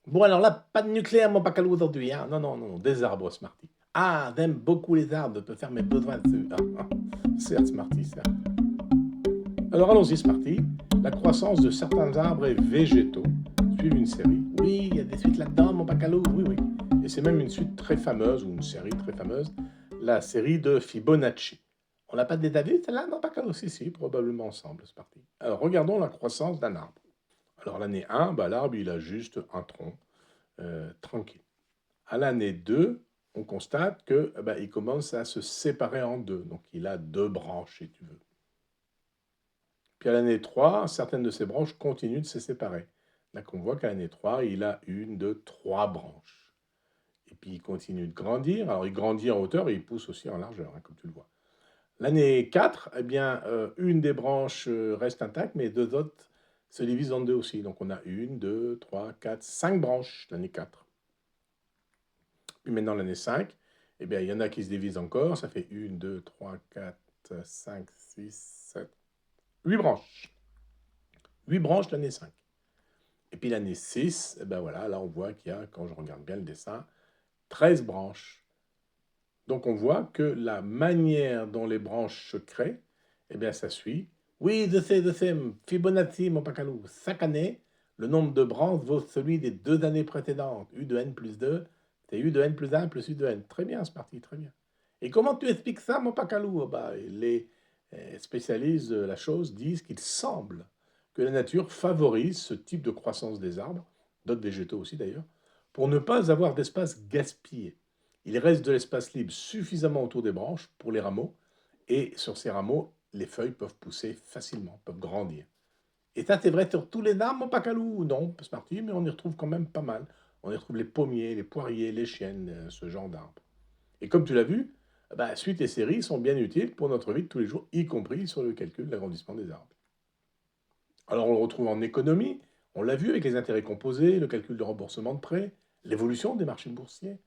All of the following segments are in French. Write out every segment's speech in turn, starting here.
Bon, alors là, pas de nucléaire, mon Pacalou, aujourd'hui, hein. Non, non, non, des arbres, Smarty. Ah, j'aime beaucoup les arbres, je peux faire mes besoins dessus. Ah, ah. Certes, Smarty, certes. Alors allons-y, Smarty. La croissance de certains arbres et végétaux suivent une série. Oui, il y a des suites là-dedans, mon Pacalou, oui, oui. Et c'est même une suite très fameuse, ou une série très fameuse, la série de Fibonacci. On l'a pas déjà vu, celle-là, mon Pacalou? Si, si, probablement ensemble, Smarty. Alors, regardons la croissance d'un arbre. Alors, l'année 1, bah, l'arbre, il a juste un tronc, tranquille. À l'année 2, on constate que il commence à se séparer en deux. Donc, il a deux branches, si tu veux. Puis à l'année 3, certaines de ces branches continuent de se séparer. Là, on voit qu'à l'année 3, il a une, deux, trois branches. Et puis il continue de grandir. Alors il grandit en hauteur et il pousse aussi en largeur, hein, comme tu le vois. L'année 4, eh bien, une des branches reste intacte, mais deux autres se divisent en deux aussi. Donc on a une, deux, trois, quatre, cinq branches l'année 4. Puis maintenant l'année 5, eh bien, il y en a qui se divisent encore. Ça fait une, deux, trois, quatre, cinq, six, sept, 8 branches. 8 branches l'année 5. Et puis l'année 6, eh ben voilà, là on voit qu'il y a, quand je regarde bien le dessin, 13 branches. Donc on voit que la manière dont les branches se créent, eh bien ça suit. Oui, je sais, Fibonacci, mon Pacalou. Chaque année, le nombre de branches vaut celui des 2 années précédentes. U de n plus 2, c'est U de n plus 1 plus U de n. Très bien, c'est parti, très bien. Et comment tu expliques ça, mon Pacalou? Oh, bah, les spécialistes de la chose disent qu'il semble que la nature favorise ce type de croissance des arbres, d'autres végétaux aussi d'ailleurs, pour ne pas avoir d'espace gaspillé. Il reste de l'espace libre suffisamment autour des branches pour les rameaux, et sur ces rameaux, les feuilles peuvent pousser facilement, peuvent grandir. Et ça, c'est vrai sur tous les arbres, mon Pacalou? Non, c'est parti, mais on y retrouve quand même pas mal. On y retrouve les pommiers, les poiriers, les chênes, ce genre d'arbres. Et comme tu l'as vu, suite et séries sont bien utiles pour notre vie de tous les jours, y compris sur le calcul de l'agrandissement des arbres. Alors on le retrouve en économie, on l'a vu avec les intérêts composés, le calcul de remboursement de prêts, l'évolution des marchés boursiers.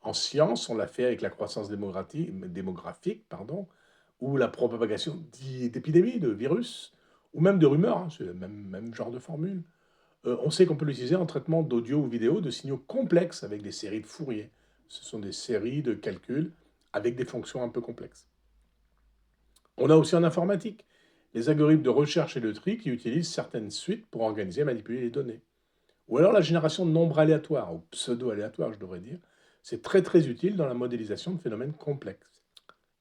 En science, on l'a fait avec la croissance démographique, ou la propagation d'épidémies, de virus, ou même de rumeurs, hein, c'est le même genre de formule. On sait qu'on peut l'utiliser en traitement d'audio ou vidéo de signaux complexes avec des séries de Fourier. Ce sont des séries de calculs avec des fonctions un peu complexes. On a aussi en informatique les algorithmes de recherche et de tri qui utilisent certaines suites pour organiser et manipuler les données. Ou alors la génération de nombres aléatoires, ou pseudo-aléatoires, je devrais dire. C'est très très utile dans la modélisation de phénomènes complexes.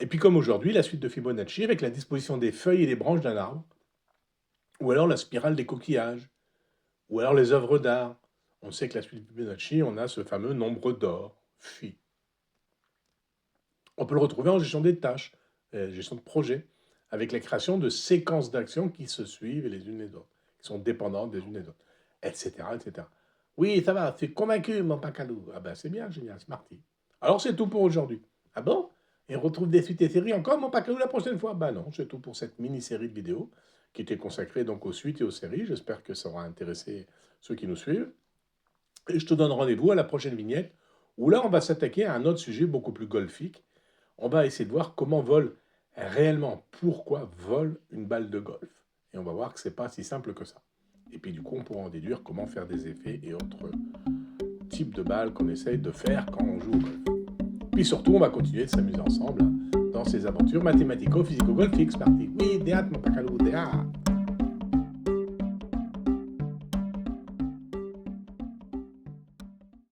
Et puis comme aujourd'hui, la suite de Fibonacci avec la disposition des feuilles et des branches d'un arbre, ou alors la spirale des coquillages, ou alors les œuvres d'art. On sait que la suite de Fibonacci, on a ce fameux nombre d'or, phi. On peut le retrouver en gestion des tâches, gestion de projet, avec la création de séquences d'actions qui se suivent les unes les autres, qui sont dépendantes des unes des autres, etc. etc. Oui, ça va, tu es convaincu, mon Pacalou. Ah ben c'est bien, génial, c'est parti. Alors c'est tout pour aujourd'hui. Ah bon? Et on retrouve des suites et séries encore, mon Pacalou, la prochaine fois? Ben non, c'est tout pour cette mini-série de vidéos qui était consacrée donc aux suites et aux séries. J'espère que ça aura intéressé ceux qui nous suivent. Et je te donne rendez-vous à la prochaine vignette, où là on va s'attaquer à un autre sujet beaucoup plus golfique. On va essayer de voir comment vole réellement, pourquoi vole une balle de golf. Et on va voir que c'est pas si simple que ça. Et puis du coup, on pourra en déduire comment faire des effets et autres types de balles qu'on essaye de faire quand on joue au golf. Puis surtout, on va continuer de s'amuser ensemble dans ces aventures mathématico-physico-golfiques. C'est parti. Oui, théâtre, mon Pacalou, théâtre.